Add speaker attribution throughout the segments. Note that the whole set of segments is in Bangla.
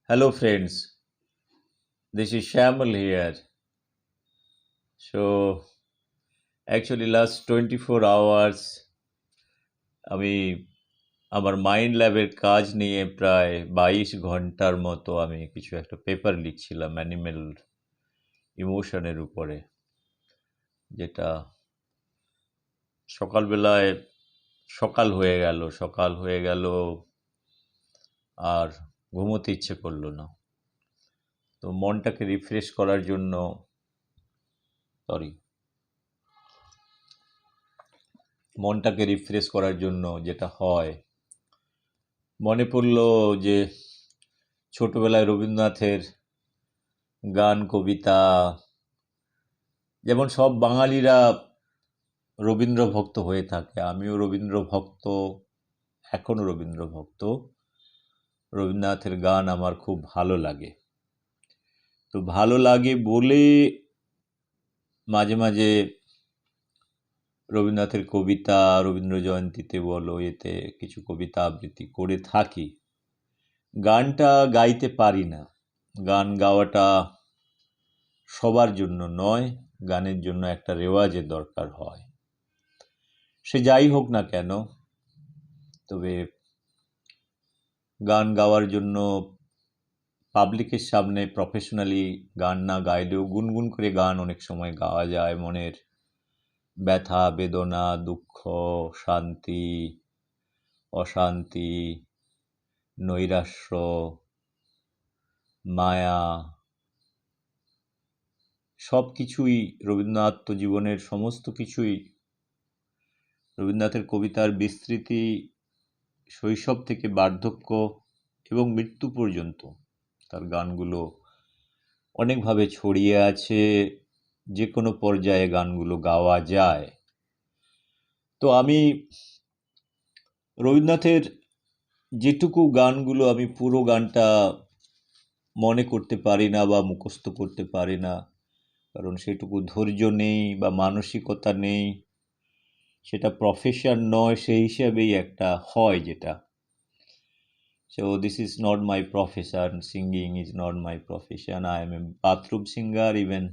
Speaker 1: Hello, friends. This is Shamal here. So, actually, last 24 hours আমি আমার মাইন্ড ল্যাবের কাজ নিয়ে প্রায় 22 ঘন্টার মতো আমি কিছু একটা পেপার লিখছিলাম অ্যানিমেল ইমোশনের উপরে, যেটা সকালবেলায় সকাল হয়ে গেল আর ঘুমোতে ইচ্ছে করলো না। তো মনটাকে রিফ্রেশ করার জন্য সরি মনটাকে রিফ্রেশ করার জন্য যেটা হয়, মনে পড়লো যে ছোটবেলায় রবীন্দ্রনাথের গান কবিতা, যেমন সব বাঙালিরা রবীন্দ্র ভক্ত হয়ে থাকে, আমিও রবীন্দ্র ভক্ত, এখনো রবীন্দ্র ভক্ত। রবীন্দ্রনাথের গান আমার খুব ভালো লাগে। তো ভালো লাগে বলে মাঝে মাঝে রবীন্দ্রনাথের কবিতা, রবীন্দ্র জয়ন্তীতে বলো, এতে কিছু কবিতা আবৃত্তি করে থাকি। গানটা গাইতে পারি না। গান গাওয়াটা সবার জন্য নয়, গানের জন্য একটা রেওয়াজের দরকার হয়। সে যাই হোক না কেন, তবে গান গাওয়ার জন্য পাবলিকের সামনে প্রফেশনালি গান না গাইলেও গুনগুন করে গান অনেক সময় গাওয়া যায়। মনের ব্যথা, বেদনা, দুঃখ, শান্তি, অশান্তি, নৈরাশ্য, মায়া, সব কিছুই রবীন্দ্রনাথ তো জীবনের সমস্ত কিছুই, রবীন্দ্রনাথের কবিতার বিস্তৃতি শৈশব থেকে বার্ধক্য এবং মৃত্যু পর্যন্ত তার গানগুলো অনেকভাবে ছড়িয়ে আছে। যে কোনো পর্যায়ে গানগুলো গাওয়া যায়। তো আমি রবীন্দ্রনাথের যেটুকু গানগুলো আমি পুরো গানটা মনে করতে পারি না বা মুখস্থ করতে পারি না, কারণ সেটুকু ধৈর্য নেই বা মানসিকতা নেই, সেটা প্রফেশন নয়, সেই হিসাবেই একটা হয় যেটা। So this is not my profession. Singing is not my profession. I am a bathroom singer, even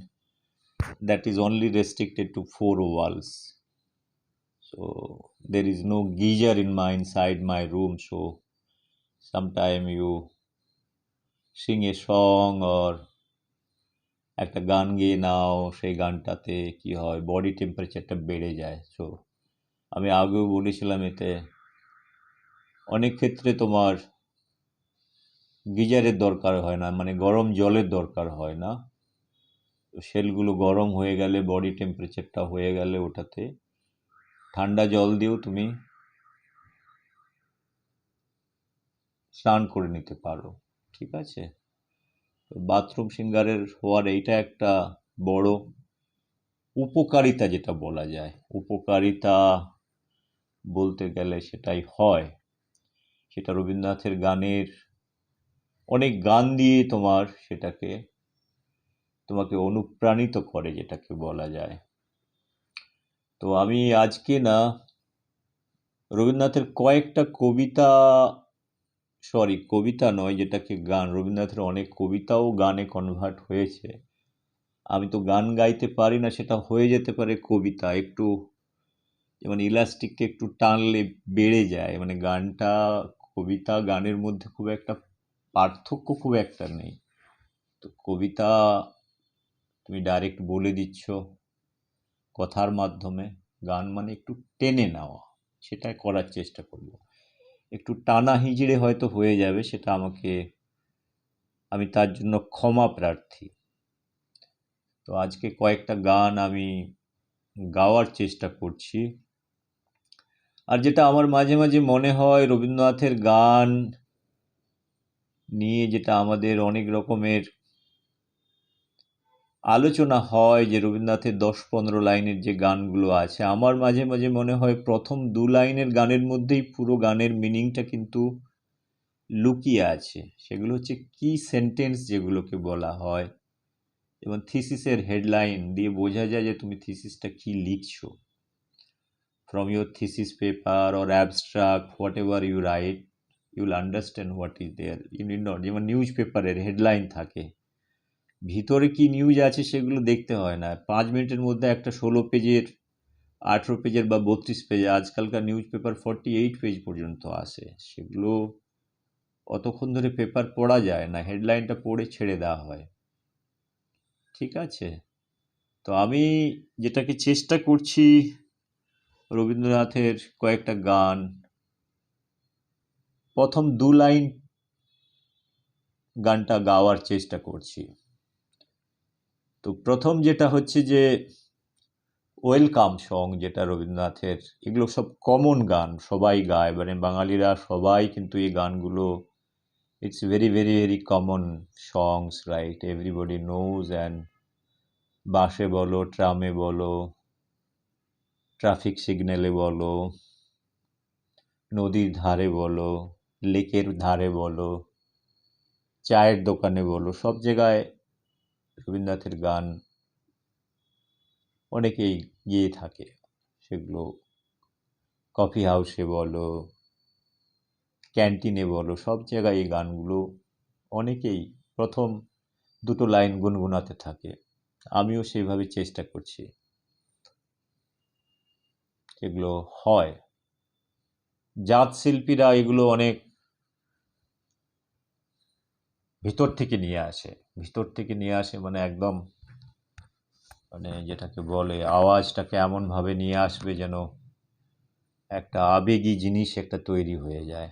Speaker 1: that is only restricted to four walls. So there is no geyser in my inside my room. So sometime you sing a song or একটা গান গেয়ে নাও, সেই গানটাতে কি হয়, বডি টেম্পারেচারটা বেড়ে যায়। সো আমি আগেও বলেছিলাম, এতে অনেক ক্ষেত্রে তোমার গিজারের দরকার হয় না, মানে গরম জলের দরকার হয় না। সেলগুলো গরম হয়ে গেলে, বডি টেম্পারেচারটা হয়ে গেলে, ওটাতে ঠান্ডা জল দিয়েও তুমি স্নান করে নিতে পারো। ঠিক আছে? বাথরুম সিঙ্গারের হওয়ার এইটা একটা বড় উপকারিতা, যেটা বলা যায়। উপকারিতা বলতে গেলে সেটাই হয়। সেটা রবীন্দ্রনাথের গানের অনেক গান দিয়ে তোমাকে অনুপ্রাণিত করে, যেটাকে বলা যায়। তো আমি আজকে না রবীন্দ্রনাথের কয়েকটা কবিতা, কবিতা নয়, যেটাকে গান, রবীন্দ্রনাথের অনেক কবিতাও গানে কনভার্ট হয়েছে। আমি তো গান গাইতে পারি না, সেটা হয়ে যেতে পারে কবিতা। একটু যেমন ইলাস্টিককে একটু টানলে বেড়ে যায়, মানে গানটা, কবিতা গানের মধ্যে খুব একটা পার্থক্য খুব একটা নেই। তো কবিতা তুমি ডাইরেক্ট বলে দিচ্ছ কথার মাধ্যমে, গান মানে একটু টেনে নেওয়া, সেটা করার চেষ্টা করব। একটু টানা হিজড়ে হয়তো হয়ে যাবে, সেটা আমি তার জন্য ক্ষমা প্রার্থী। তো আজকে কয়েকটা গান আমি গাওয়ার চেষ্টা করছি। আর যেটা আমার মাঝে মাঝে মনে হয়, রবীন্দ্রনাথের গান নিয়ে যেটা আমাদের অনেক রকমের আলোচনা হয়, যে রবীন্দ্রনাথের 10-15 লাইনের যে গানগুলো আছে, আমার মাঝে মাঝে মনে হয় প্রথম 2 লাইনের গানের মধ্যেই পুরো গানের মিনিংটা কিন্তু লুকিয়ে আছে। সেগুলো হচ্ছে কি সেন্টেন্স, যেগুলোকে বলা হয়। যেমন থিসিসের হেডলাইন দিয়ে বোঝা যায় যে তুমি থিসিসটা কি লিখছো। From your thesis paper or abstract, whatever you write, you will understand what is there, you need not. যেমন নিউজ পেপারের হেডলাইন থাকে, ভিতরে কি নিউজ আছে সেগুলো দেখতে হয় না। 5 মিনিটের মধ্যে একটা 16 পেজের, 18 পেজের বা 32 পেজের, আজকালকার নিউজ পেপার 48 পেজ পর্যন্ত আসে, সেগুলো অতক্ষণ ধরে পেপার পড়া যায় না, হেডলাইনটা পড়ে ছেড়ে দেওয়া হয়। ঠিক আছে, তো আমি যেটাকে চেষ্টা করছি, রবীন্দ্রনাথের কয়েকটা গান, প্রথম 2 লাইন গানটা গাওয়ার চেষ্টা করছি। তো প্রথম যেটা হচ্ছে যে ওয়েলকাম সং, যেটা রবীন্দ্রনাথের, এগুলো সব কমন গান, সবাই গায়, মানে বাঙালিরা সবাই কিন্তু এই গানগুলো, it's very very very common songs, right? Everybody knows. And বাসে বলো, ট্রামে বলো, ট্রাফিক সিগন্যালে বলো, নদীর ধারে বলো, লেকের ধারে বলো, চায়ের দোকানে বলো, সব জায়গায় রবীন্দ্রনাথের গান অনেকেই গেয়ে থাকে। সেগুলো কফি হাউসে বলো, ক্যান্টিনে বলো, সব জায়গায় এই গানগুলো অনেকেই প্রথম 2 লাইন গুনগুনাতে থাকে। আমিও সেইভাবে চেষ্টা করছি, এগুলো হয়। জাত শিল্পীরা এগুলো অনেক ভিতর থেকে নিয়ে আসে, ভিতর থেকে নিয়ে আসে, মানে একদম, মানে যেটাকে বলে আওয়াজটাকে এমনভাবে নিয়ে আসবে যেন একটা আবেগী জিনিস একটা তৈরি হয়ে যায়।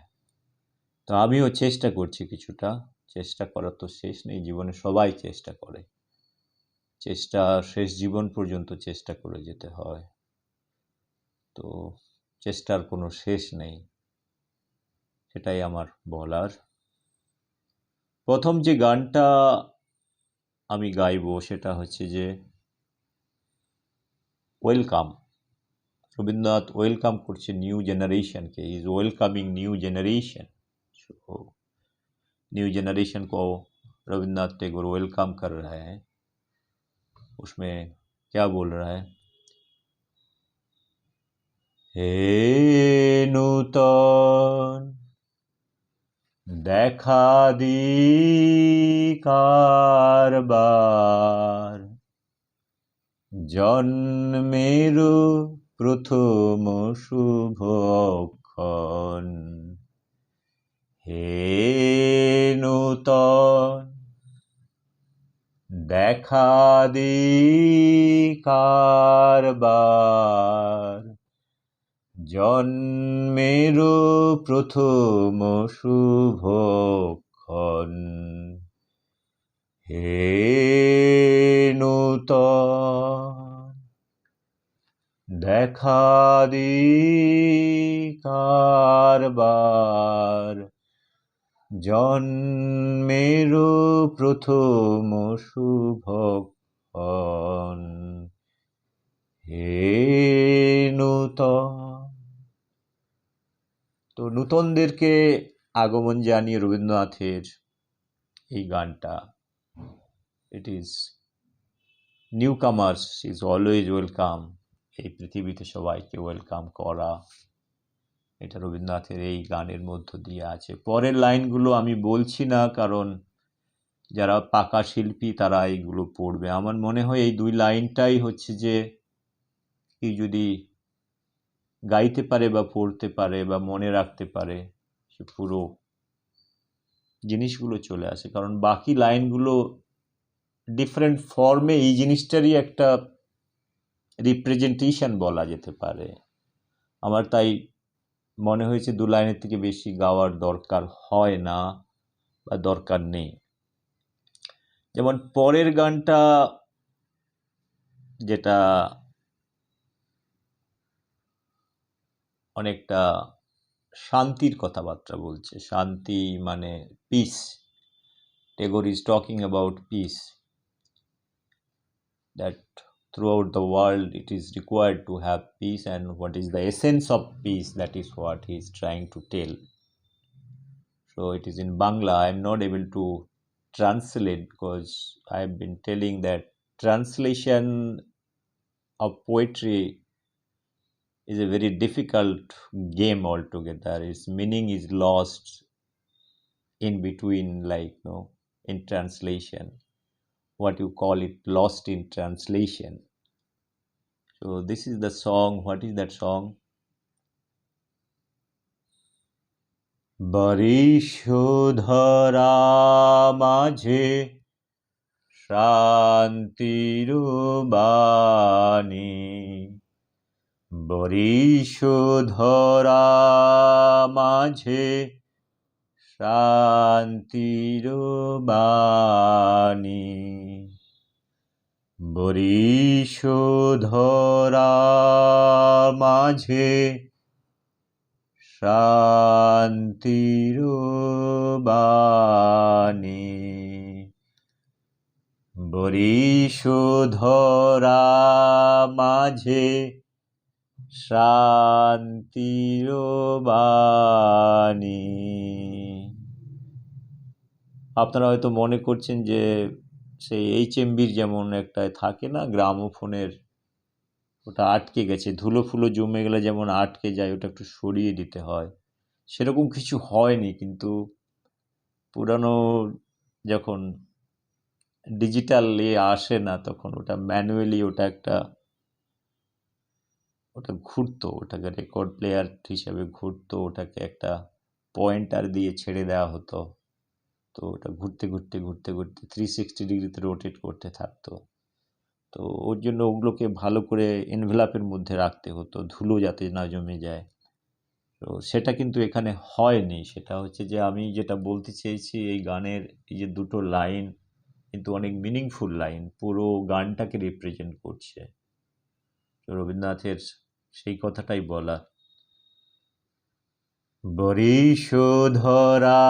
Speaker 1: তো আমিও চেষ্টা করছি কিছুটা, চেষ্টা করার তো শেষ নেই জীবনে, সবাই চেষ্টা করে, চেষ্টা শেষ জীবন পর্যন্ত চেষ্টা করে যেতে হয়। তো চেষ্টার কোনো শেষ নেই, সেটাই আমার বলার। প্রথম যে গানটা আমি গাইবো সেটা হচ্ছে যে ওয়েলকাম। রবীন্দ্রনাথ ওয়েলকাম করছে নিউ जनरेशन के, is welcoming new generation. So new generation को रविन्द्रनाथ टैगोर वेलकम कर रहे हैं। उसमें क्या बोल रहा है, हे नूतन দেখা দি কারবার, জন্মের প্রথম শুভক্ষণ, হে নূতন দেখা দি কারবার, জন্মের প্রথম শুভক্ষণ, হে নূতন দেখা দি কারবার, জন্মের প্রথম শুভক্ষণ, হে নূতন। তো নূতনদেরকে আগমন জানিয়ে রবীন্দ্রনাথের এই গানটা, it is new কামার্স is always welcome, এই পৃথিবীতে সবাইকে ওয়েলকাম করা, এটা রবীন্দ্রনাথের এই গানের মধ্য দিয়ে আছে। পরের লাইনগুলো আমি বলছি না, কারণ যারা পাকা শিল্পী তারা এইগুলো পড়বে। আমার মনে হয় এই 2 লাইনটাই হচ্ছে যে কি যদি গাইতে পারে বা পড়তে পারে বা মনে রাখতে পারে, সে পুরো জিনিসগুলো চলে আসে। কারণ বাকি লাইনগুলো ডিফারেন্ট ফর্মে এই জিনিসটারই একটা রিপ্রেজেন্টেশন বলা যেতে পারে। আমার তাই মনে হয়েছে 2 লাইনের থেকে বেশি গাওয়ার দরকার হয় না বা দরকার নেই। যেমন পরের গানটা যেটা অনেকটা শান্তির কথাবার্তা বলছে, শান্তি মানে piece. Tagore is talking about piece, that throughout the world it is required to have peace, and what is the essence of peace, that is what he is trying to tell. So it is in Bangla. I am not able to translate because I have been telling that translation of poetry is a very difficult game altogether. Its meaning is lost in between, like, in translation, what you call it, lost in translation. So this is the song. What is that song? বরিশধরা মাঝে শান্তির বাণী, বরিশধরা মাঝে শান্তির বাণী, বরিশধরা মাঝে শান্তির বাণী, বরিশধরা মাঝে শান্তির বাণী। আপনারা হয়তো মনে করছেন যে সেই HMBর যেমন একটা থাকে না গ্রামোফোনের, ওটা আটকে গেছে, ধুলো ফুলো জমে গেলে যেমন আটকে যায়, ওটা একটু সরিয়ে দিতে হয়। সেরকম কিছু হয়নি, কিন্তু পুরানো যখন ডিজিটাল আসে না, তখন ওটা ম্যানুয়ালি ওটা ঘুরতো, ওটাকে রেকর্ড প্লেয়ার হিসেবে ঘুরতো, ওটাকে একটা পয়েন্টার দিয়ে ছেড়ে দেওয়া হতো, তো ওটা ঘুরতে ঘুরতে ঘুরতে ঘুরতে 360 ডিগ্রিতে রোটেট করতে থাকতো। তো ওর জন্য ওগুলোকে ভালো করে এনভেলাপের মধ্যে রাখতে হতো, ধুলো যাতে না জমে যায়। তো সেটা কিন্তু এখানে হয়নি। সেটা হচ্ছে যে আমি যেটা বলতে চেয়েছি, এই গানের এই যে দুটো লাইন কিন্তু অনেক মিনিংফুল লাইন, পুরো গানটাকে রিপ্রেজেন্ট করছে। তো রবীন্দ্রনাথের সেই কথাটাই বলা, বরিশধরা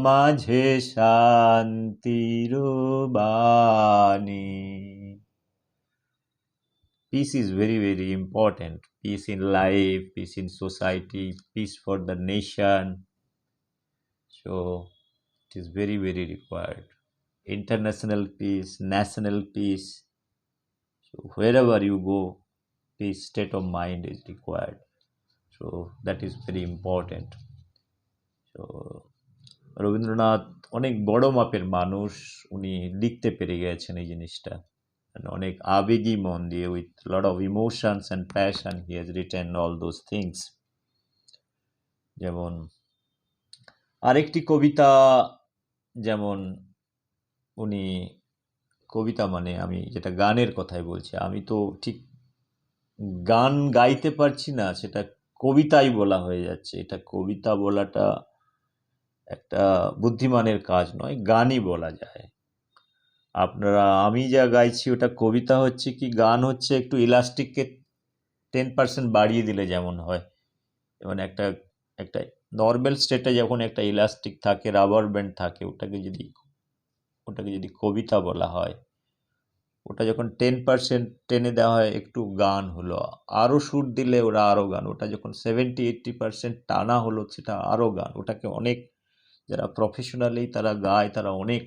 Speaker 1: মাঝে শান্তির বাণী। Peace is very, very important. Peace in life, peace in society, peace for the nation. So it is very, very required. International peace, national peace. So wherever you go, peace state of mind is required. So that is very important. So Rabindranath অনেক বড় মাপের মানুষ, উনি লিখতে পেরে গেছেন এই জিনিসটা, অনেক আবেগী মন দিয়ে, with lot of emotions and passion he has written all those things. যেমন আরেকটি কবিতা, যেমন উনি কবিতা মানে আমি যেটা গানের কথাই বলছি, আমি তো ঠিক গান গাইতে পারছি না, সেটা কবিতাই বলা হয়ে যাচ্ছে। এটা কবিতা বলাটা একটা বুদ্ধিমানের কাজ নয়, গানই বলা যায়। আপনারা, আমি যা গাইছি ওটা কবিতা হচ্ছে কি গান হচ্ছে, একটু ইলাস্টিককে 10% বাড়িয়ে দিলে যেমন হয়, যেমন একটা একটা নর্মাল স্টেটে যখন একটা ইলাস্টিক থাকে, রাবার ব্যান্ড থাকে, ওটাকে যদি কবিতা বলা হয়, ওটা যখন 10% টেনে দেওয়া হয়, একটু গান হলো, আরও সুর দিলে ওরা আরও গান, ওটা যখন 70-80% টানা হলো, সেটা আরও গান। ওটাকে অনেক, যারা প্রফেশনালি তারা গায়, তারা অনেক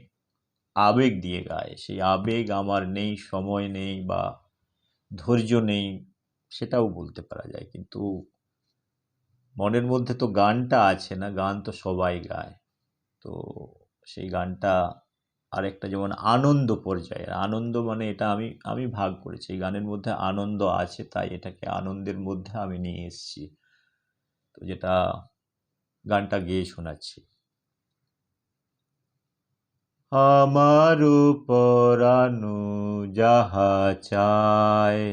Speaker 1: আবেগ দিয়ে গায়। সেই আবেগ আমার নেই, সময় নেই বা ধৈর্য নেই, সেটাও বলতে পারা যায়। কিন্তু মনের মধ্যে তো গানটা আছে না, গান তো সবাই গায়। তো সেই গানটা আরেকটা, যেমন আনন্দ পর্যায়ে, আনন্দ মানে এটা আমি ভাগ করেছি, এই গানের মধ্যে আনন্দ আছে, তাই এটাকে আনন্দের মধ্যে আমি নিয়ে এসেছি। তো যেটা গানটা গেয়ে শোনাচ্ছি। আমার পরাণু যাহা চায়,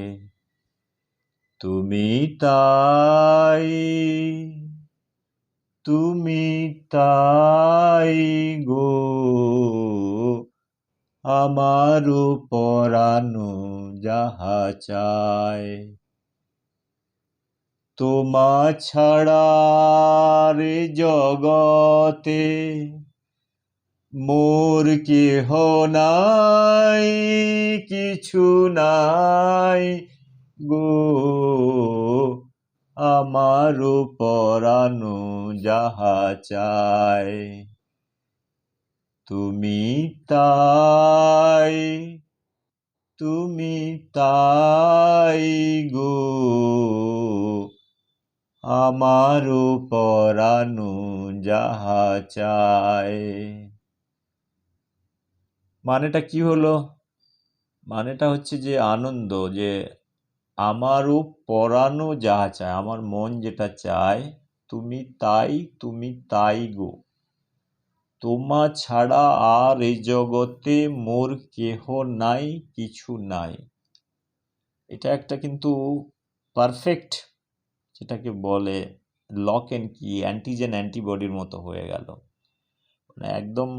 Speaker 1: তুমি তাই, তুমি তাই গো, আমার পরাণু যাহা চায়, তোমা ছাড়া রে জগতে মোর কেহ নাই, কিছু নাই গো, আমার পরাণু যাহা চায়, তুমি তাই, তুমি তাই গো, আমারও পরানো যাহা চায়। মানেটা কি হলো? মানেটা হচ্ছে যে আনন্দ, যে আমারও পরানো যাহা চায়, আমার মন যেটা চায় তুমি তাই গো, তোমা ছাড়া আর এই জগতে মোর কেহ নাই, কিছু নাই। এটা একটা কিন্তু পারফেক্ট, যেটাকে বলে লক অ্যান্ড কি, অ্যান্টিজেন অ্যান্টিবডির মতো হয়ে গেল। মানে একদম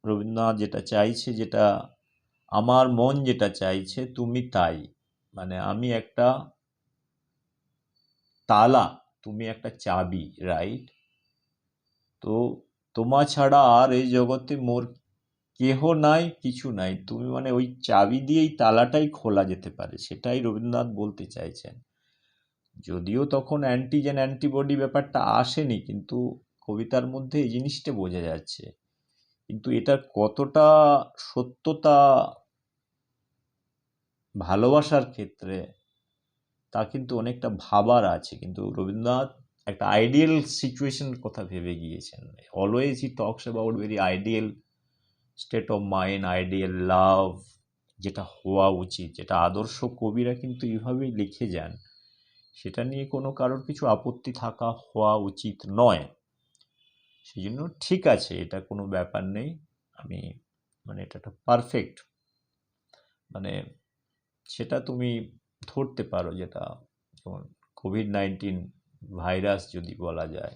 Speaker 1: রবীন্দ্রনাথ যেটা চাইছে, যেটা আমার মন যেটা চাইছে তুমি তাই, মানে আমি একটা তালা, তুমি একটা চাবি, রাইট? তো তোমা ছাড়া আর এই জগতে মোর কেহ নাই, কিছু নাই। তুমি মানে ওই চাবি দিয়েই তালাটাই খোলা যেতে পারে, সেটাই রবীন্দ্রনাথ বলতে চাইছেন। যদিও তখন অ্যান্টিজেন অ্যান্টিবডি ব্যাপারটা আসেনি, কিন্তু কবিতার মধ্যে এই জিনিসটা বোঝা যাচ্ছে। কিন্তু এটার কতটা সত্যতা ভালোবাসার ক্ষেত্রে, তা কিন্তু অনেকটা ভাবার আছে। কিন্তু রবীন্দ্রনাথ একটা আইডিয়াল সিচুয়েশনের কথা ভেবে গিয়েছেন। Always he talks about very ideal state of mind, ideal love, যেটা হওয়া উচিত, যেটা আদর্শ কবিরা কিন্তু এইভাবেই লিখে যান। সেটা নিয়ে কোনো কারোর কিছু আপত্তি থাকা হওয়া উচিত নয়। সেই জন্য ঠিক আছে, এটা কোনো ব্যাপার নেই। আমি মানে এটা একটা পারফেক্ট, মানে সেটা তুমি ধরতে পারো, যেটা যেমন কোভিড-19 ভাইরাস যদি বলা যায়,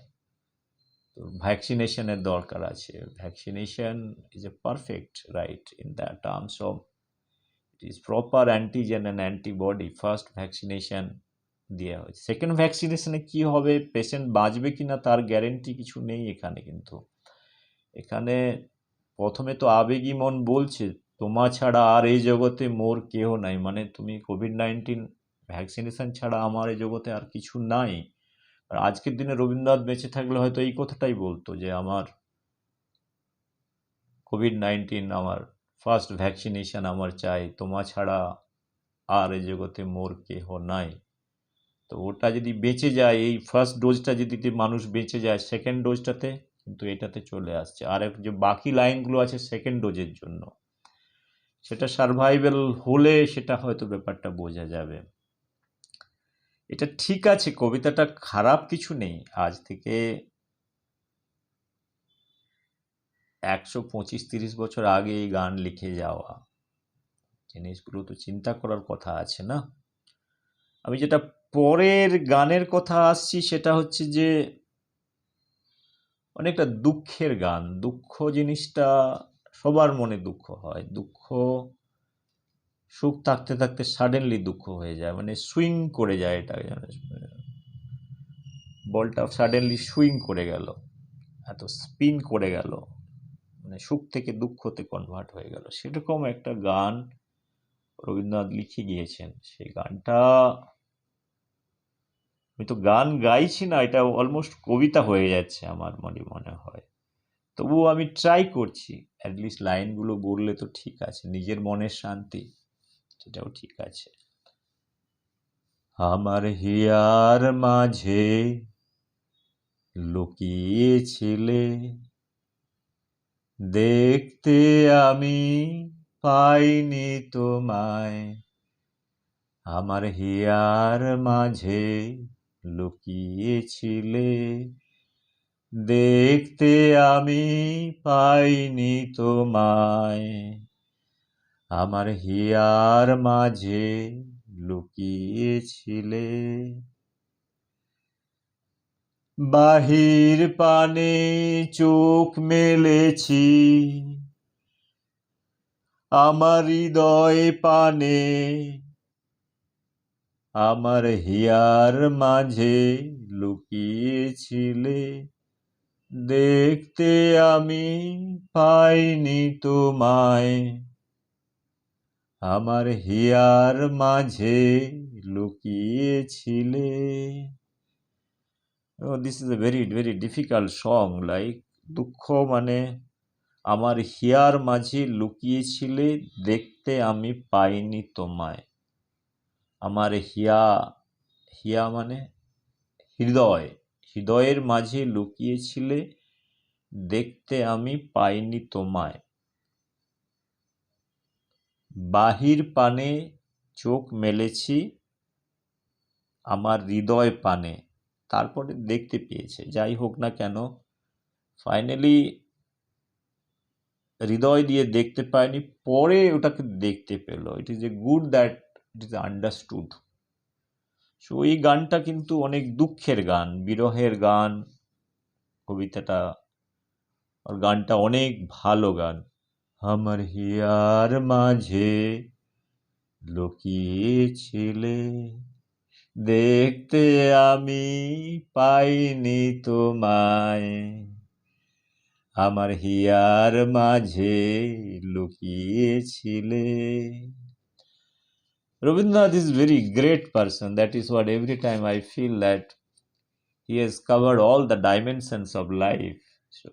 Speaker 1: তো ভ্যাকসিনেশনের দরকার আছে। Vaccination is a perfect right in the terms of it is proper antigen and antibody. First vaccination দেওয়া হয়েছে, সেকেন্ড ভ্যাকসিনেশনে কি হবে, পেশেন্ট বাঁচবে কিনা তার গ্যারেন্টি কিছু নেই এখানে। কিন্তু এখানে প্রথমে তো আবেগী মন বলছে তোমা ছাড়া আর এই জগতে মোর কেহ নাই, মানে তুমি কোভিড-19 ভ্যাকসিনেশন ছাড়া আমার এই জগতে আর কিছু নাই। আর আজকের দিনে রবীন্দ্রনাথ বেঁচে থাকলে হয়তো এই কথাটাই বলতো, যে আমার কোভিড-19, আমার ফার্স্ট ভ্যাকসিনেশন আমার চাই, তোমা ছাড়া আর এই জগতে মোর কেহ নাই। তো ওটা যদি বেঁচে যায়, এই ফার্স্ট ডোজটা যদি মানুষ বেঁচে যায়, সেকেন্ড ডোজটাতে কিন্তু এটাতে চলে আসছে। আর যে বাকি লাইনগুলো আছে সেকেন্ড ডোজের জন্য, সেটা সার্ভাইভাল হলে সেটা হয়তো ব্যাপারটা বোঝা যাবে। এটা ঠিক আছে, কবিতাটা খারাপ কিছু নেই। আজ থেকে 125-30 বছর আগে এই গান লিখে যাওয়া, জিনিসগুলো তো চিন্তা করার কথা আছে না? আমি যেটা পরের গানের কথা আসছি, সেটা হচ্ছে যে অনেকটা দুঃখের গান। দুঃখ জিনিসটা সবার মনে দুঃখ হয়। দুঃখ সুখ থাকতে থাকতে সাডেনলি দুঃখ হয়ে যায়, মানে সুইং করে যায়। এটা বলটা সাডেনলি সুইং করে গেল, এত স্পিন করে গেল, মানে সুখ থেকে দুঃখতে কনভার্ট হয়ে গেল। সেরকম একটা গান রবীন্দ্রনাথ লিখে গিয়েছেন। সেই গানটা, আমি তো গান গাইছি না, এটা অলমোস্ট কবিতা হয়ে যাচ্ছে আমার মনে হয়। তবুও আমি ট্রাই করছি, অ্যাটলিস্ট লাইনগুলো বললে তো ঠিক আছে, নিজের মনের শান্তি, সেটাও ঠিক আছে। আমার হিয়ার মাঝে লুকিয়েছিলে, দেখতে আমি পাইনি তোমায়। আমার হিয়ার মাঝে লুকিয়েছিলে, দেখতে আমি পাইনি তোমায়। আমার হিয়ার মাঝে লুকিয়েছিলে, বাহির পানে চোখ মেলেছি, আমার হৃদয় পানে। আমার হিয়ার মাঝে লুকিয়েছিলে, দেখতে আমি পাইনি তোমায়। আমার হিয়ার মাঝে লুকিয়েছিলে। This is a very very difficult song. Like, দুঃখ মানে আমার হিয়ার মাঝে লুকিয়েছিলে, দেখতে আমি পাইনি তোমায়। আমার হিয়া, হিয়া মানে হৃদয়, হৃদয়ের মাঝে লুকিয়েছিলে, দেখতে আমি পাইনি তোমায়। বাহির পানে চোখ মেলেছি, আমার হৃদয় পানে, তারপরে দেখতে পেয়েছে। যাই হোক না কেন, ফাইনালি হৃদয় দিয়ে দেখতে পায়নি, পরে ওটাকে দেখতে পেল। It is a good that it is understood. So এই গানটা কিন্তু অনেক দুঃখের গান, বিরহের গান, কবিতাটা আর গানটা অনেক ভালো গান। আমার হিয়ার মাঝে লুকিয়েছিলে, দেখতে আমি পাইনি তোমায়, আমার হিয়ার মাঝে লুকিয়েছিলে। Rabindranath is very great person. That is what every time I feel that he has covered all the dimensions of life. So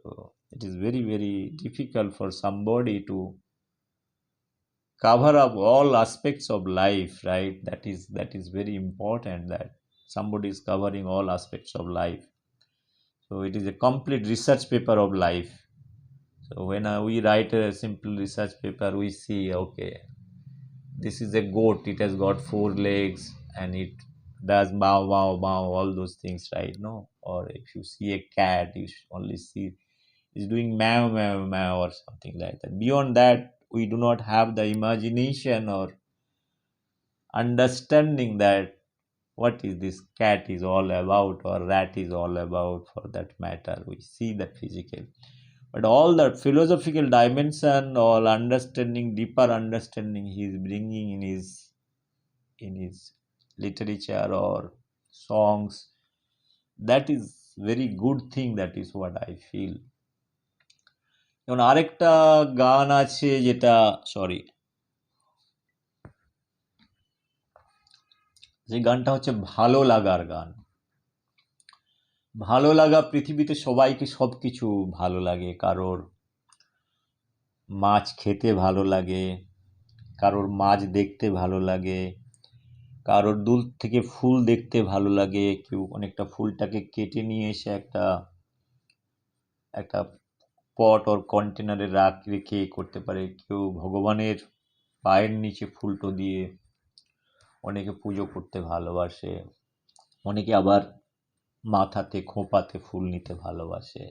Speaker 1: it is very, very difficult for somebody to cover up all aspects of life, right? That is very important, that somebody is covering all aspects of life. So it is a complete research paper of life. So when we write a simple research paper, we see, okay, this is a goat, it has got 4 legs and it does bow bow bow, all those things, right? No, or if you see a cat, you only see it's doing meow meow meow or something like that. Beyond that, we do not have the imagination or understanding that what is this cat is all about, or rat is all about, for that matter. We see that physical, but all that philosophical dimension, all understanding, deeper understanding he is bringing in his literature or songs. That is very good thing. That is what I feel. যেমন আরেকটা গান আছে যেটা যে গানটা হচ্ছে ভালো লাগার গান। ভালো লাগা, পৃথিবীতে সবাইকে সবকিছু ভালো লাগে। কারোর মাছ খেতে ভালো লাগে, কারোর মাছ দেখতে ভালো লাগে, কারোর দূর থেকে ফুল দেখতে ভালো লাগে, কেউ অনেকটা ফুলটাকে কেটে নিয়ে এসে একটা পট ওর কন্টেনারে রেখে করতে পারে, কেউ ভগবানের পায়ের নিচে ফুলটো দিয়ে অনেকে পুজো করতে ভালোবাসে, অনেকে আবার মাথাতে খোঁপাতে ফুল নিতে ভালোবাসে।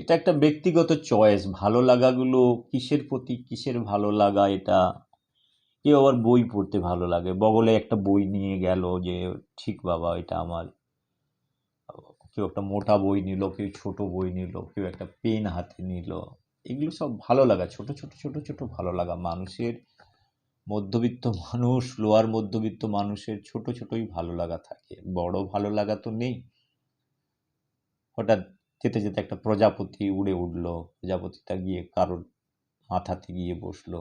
Speaker 1: এটা একটা ব্যক্তিগত চয়েস। ভালো লাগাগুলো কিসের প্রতি কিসের ভালো লাগা, এটা কেউ আবার বই পড়তে ভালো লাগে, বগলে একটা বই নিয়ে গেল যে ঠিক বাবা এটা আমার, কেউ একটা মোটা বই নিল, কেউ ছোট বই নিল, কেউ একটা পেন হাতে নিল। এগুলো সব ভালো লাগা, ছোট ছোট ছোট ছোট ভালো লাগা। মানুষের, মধ্যবিত্ত মানুষ, লোয়ার মধ্যবিত্ত মানুষের ছোট ছোটই ভালো লাগা থাকে, বড় ভালো লাগা তো নেই। হঠাৎ যেতে যেতে একটা প্রজাপতি উড়ে উঠলো, প্রজাপতিটা গিয়ে কারোর মাথাতে গিয়ে বসলো,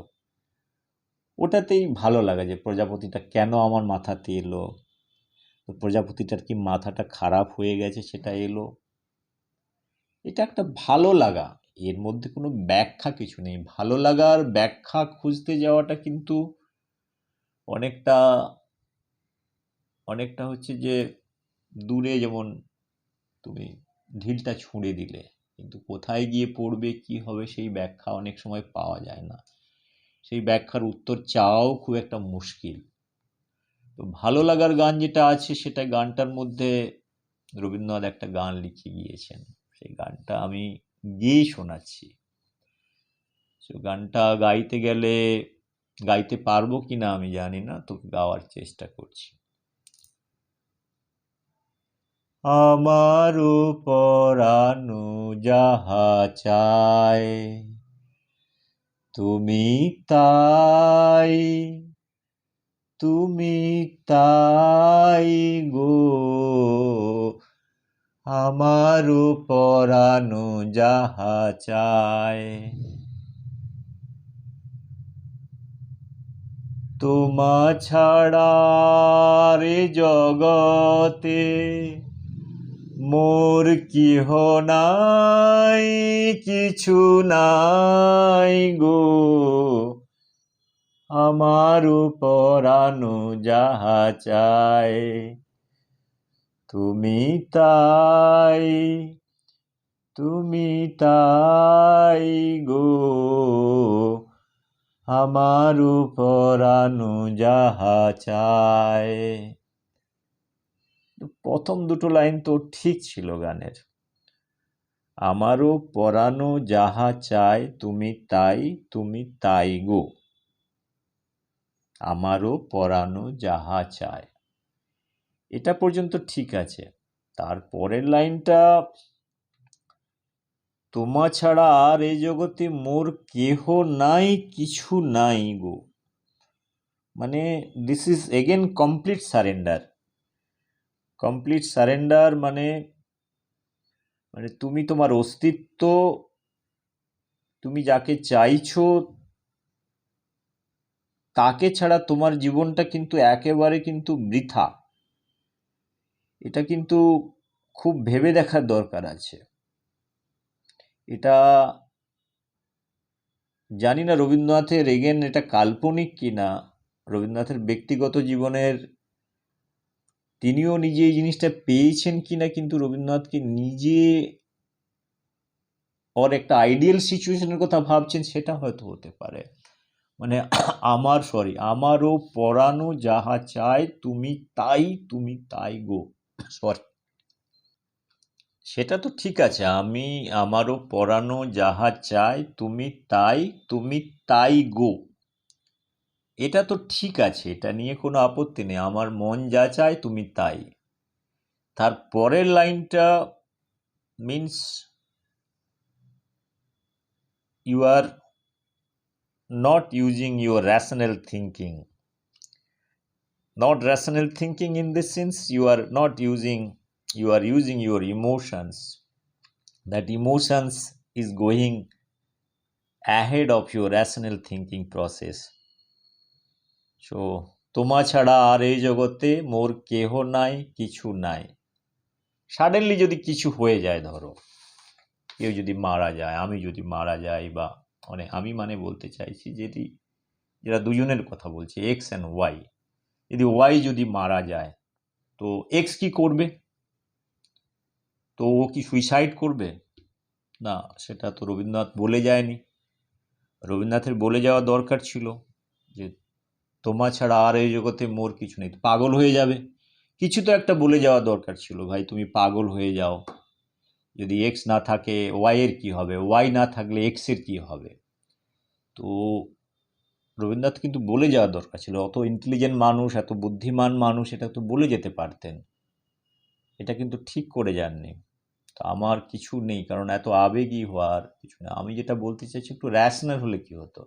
Speaker 1: ওটাতেই ভালো লাগা যে প্রজাপতিটা কেন আমার মাথাতে এলো, তো প্রজাপতিটার কি মাথাটা খারাপ হয়ে গেছে সেটা এলো। এটা একটা ভালো লাগা, এর মধ্যে কোনো ব্যাখ্যা কিছু নেই। ভালো লাগার ব্যাখ্যা খুঁজতে যাওয়াটা কিন্তু অনেকটা অনেকটা হচ্ছে যে দূরে, যেমন তুমি ঢিলটা ছুঁড়ে দিলে, কিন্তু কোথায় গিয়ে পড়বে কি হবে সেই ব্যাখ্যা অনেক সময় পাওয়া যায় না, সেই ব্যাখ্যার উত্তর চাওয়াও খুব একটা মুশকিল। তো ভালো লাগার গান যেটা আছে, সেটা গানটার মধ্যে রবীন্দ্রনাথ একটা গান লিখে গিয়েছেন, সেই গানটা আমি গেয়ে শোনাচ্ছি। তো গানটা গাইতে গেলে গাইতে পারবো কিনা আমি জানি না, তো গাওয়ার চেষ্টা করছি। আমার পরানো যাহা চায়, তুমি তাই, তুমি তাই গো, আমার পরানো যাহা চায়, তোমা ছাড়া রে জগতে মোর কেহ নাই, কিছু নাই গো, আমার পরানো যাহা চায়, তুমি তাই, তুমি তাই গো, আমার পরানো যাহা চায়। প্রথম দুটো লাইন তো ঠিক ছিল গানের। আমারও পরানো যাহা চায় তুমি তাই গো, আমারও পরানো যাহা চায়, এটা পর্যন্ত ঠিক আছে। তারপরের লাইনটা, তোমা ছাড়া আর এই জগতে মোর কেহ নাই, কিছু নাই গো, মানে this is again complete surrender. Complete surrender মানে মানে তুমি তোমার অস্তিত্ব, তুমি যাকে চাইছো তাকে ছাড়া তোমার জীবনটা কিন্তু একেবারে কিন্তু বৃথা। এটা কিন্তু খুব ভেবে দেখার দরকার আছে। এটা জানি না রবীন্দ্রনাথের এগেন এটা কাল্পনিক কিনা, রবীন্দ্রনাথের ব্যক্তিগত জীবনের তিনিও নিজে এই জিনিসটা পেয়েছেন কিনা, কিন্তু রবীন্দ্রনাথকে নিজে ওর একটা আইডিয়াল সিচুয়েশনের কথা ভাবছেন, সেটা হয়তো হতে পারে। মানে আমারও পরানো যাহা চায় তুমি তাই গো, সরি, সেটা তো ঠিক আছে। আমারও পরানো যাহা চায় তুমি তাই গো, এটা তো ঠিক আছে, এটা নিয়ে কোনো আপত্তি নেই। আমার মন যা চায় তুমি তাই। তার পরের লাইনটা means you are not using your rational thinking. Not rational thinking in this sense, you are using your emotions. That emotions is going ahead of your rational thinking process. So তোমা ছাড়া আর এই জগতে মোর কেহ নাই, কিছু নাই। সাডেনলি যদি কিছু হয়ে যায়, ধরো কেউ যদি মারা যায়, আমি যদি মারা যাই, বা আমি বলতে চাইছি যেটা দুজনের কথা বলছি, এক্স অ্যান্ড ওয়াই। যদি ওয়াই যদি মারা যায়, তো এক্স কি করবে? তো ও কি সুইসাইড করবে? না, সেটা তো রবীন্দ্রনাথ বলে যায়নি। রবীন্দ্রনাথের বলে যাওয়া দরকার ছিল যে তোমা ছাড়া আর এই জগতে মোর কিছু নেই, পাগল হয়ে যাবে। কিছু তো একটা বলে যাওয়া দরকার ছিল, ভাই তুমি পাগল হয়ে যাও। যদি এক্স না থাকে ওয়াই এর কি হবে, ওয়াই না থাকলে এক্স এর কি হবে? তো রবীন্দ্রনাথ কিন্তু বলে যাওয়া দরকার ছিল। অত ইন্টেলিজেন্ট মানুষ, এত বুদ্ধিমান মানুষ, এটা তো বলে যেতে পারতেন। এটা কিন্তু ঠিক করে যাননি। তো আমার কিছু নেই, কারণ এত আবেগী হওয়ার কিছু না। আমি যেটা বলতে চাইছি, একটু র্যাশনাল হলে কি হতো।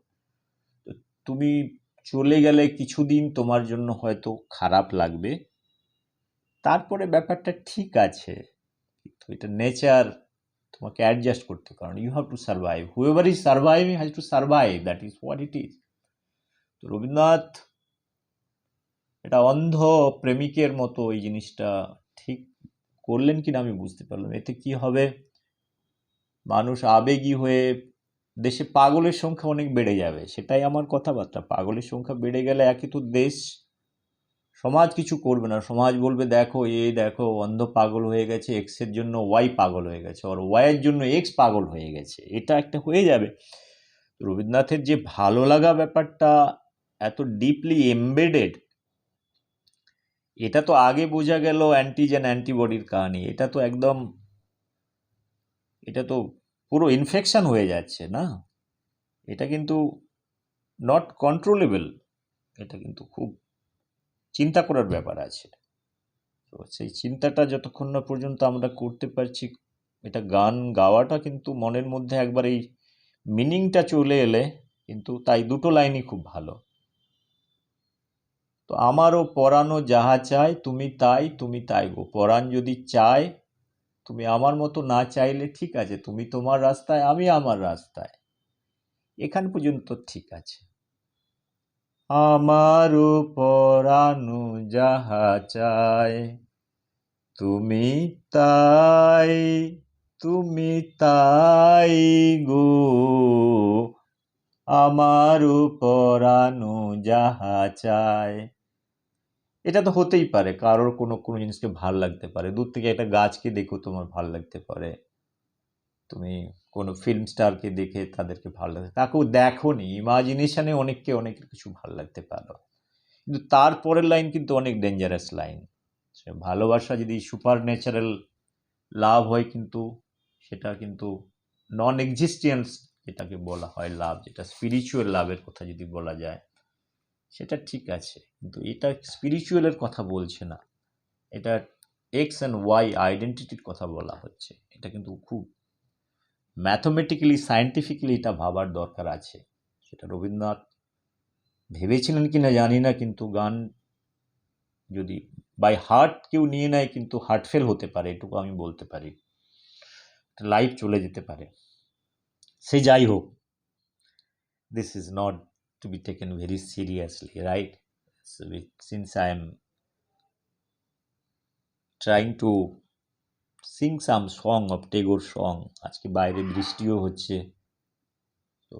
Speaker 1: তো তুমি চলে গেলে কিছুদিন তোমার জন্য হয়তো খারাপ লাগবে, তারপরে ব্যাপারটা ঠিক আছে। তো এটা নেচার, তোমাকে অ্যাডজাস্ট করতে, কারণ you have to survive, whoever is surviving has to survive, that is what it is. তো রবীন্দ্রনাথ এটা অন্ধ প্রেমিকের মতো এই জিনিসটা ঠিক করলেন কিনা আমি বুঝতে পারলাম। এতে কি হবে, মানুষ আবেগী হয়ে দেশে পাগলের সংখ্যা অনেক বেড়ে যাবে, সেটাই আমার কথাবার্তা। পাগলের সংখ্যা বেড়ে গেলে একই তো দেশ, সমাজ কিছু করবে না। সমাজ বলবে দেখো দেখো অন্ধ পাগল হয়ে গেছে, এক্স এর জন্য ওয়াই পাগল হয়ে গেছে, আর ওয়াই এর জন্য এক্স পাগল হয়ে গেছে, এটা একটা হয়ে যাবে। রবীন্দ্রনাথের যে ভালো লাগা ব্যাপারটা এত ডিপলি এমবেডেড, এটা তো আগে বোঝা গেল অ্যান্টিজেন অ্যান্টিবডির কাহিনী। এটা তো একদম, এটা তো পুরো ইনফেকশন হয়ে যাচ্ছে না। এটা কিন্তু নট কন্ট্রোলেবল, এটা কিন্তু খুব চিন্তা করার ব্যাপার আছে। তো সেই চিন্তাটা যতক্ষণ না পর্যন্ত আমরা করতে পারছি, এটা গান গাওয়াটা কিন্তু মনের মধ্যে একবার এই মিনিংটা চলে এলে কিন্তু, তাই দুটো লাইনই খুব ভালো। তো আমারও পরানো যাহা চায় তুমি তাই গো, পরাণ যদি চায়, তুমি আমার মতো না চাইলে ঠিক আছে, তুমি তোমার রাস্তায় আমি আমার রাস্তায়, এখান পর্যন্ত ঠিক আছে। আমারও পরানো যাহা চায় তুমি তাই গো, আমারও পরানো যাহা চায়। এটা তো হতেই পারে, কারোর কোনো জিনিসকে ভাল লাগতে পারে, দূর থেকে একটা গাছকে দেখেও তোমার ভাল লাগতে পারে, তুমি কোনো ফিল্ম স্টারকে দেখে তাদেরকে ভালো লাগে, তাকেও দেখোনি, ইমাজিনেশনে অনেককে অনেকের কিছু ভালো লাগতে পারো। কিন্তু তার পরের লাইন কিন্তু অনেক ডেঞ্জারাস লাইন। সে ভালোবাসা যদি সুপার ন্যাচারাল লাভ হয়, কিন্তু সেটা কিন্তু নন এক্সিস্টেন্স যেটাকে বলা হয় লাভ, যেটা স্পিরিচুয়াল লাভের কথা যদি বলা যায়, সেটা ঠিক আছে, কিন্তু এটা স্পিরিচুয়ালের কথা বলছে না, এটা এক্স অ্যান্ড ওয়াই আইডেন্টিটির কথা বলা হচ্ছে। এটা কিন্তু খুব ম্যাথমেটিক্যালি সায়েন্টিফিক্যালি এটা ভাবার দরকার আছে। সেটা রবীন্দ্রনাথ ভেবেছিলেন কিনা জানি না, কিন্তু গান যদি বাই হার্ট কেউ নিয়ে নেয়, কিন্তু হার্টফেল হতে পারে, এটুকু আমি বলতে পারি, লাইফ চলে যেতে পারে। সে যাই হোক, this is not to be taken very seriously, right? Since I am trying to sing some song of Tagore song, আজকে বাইরে বৃষ্টিও হচ্ছে, তো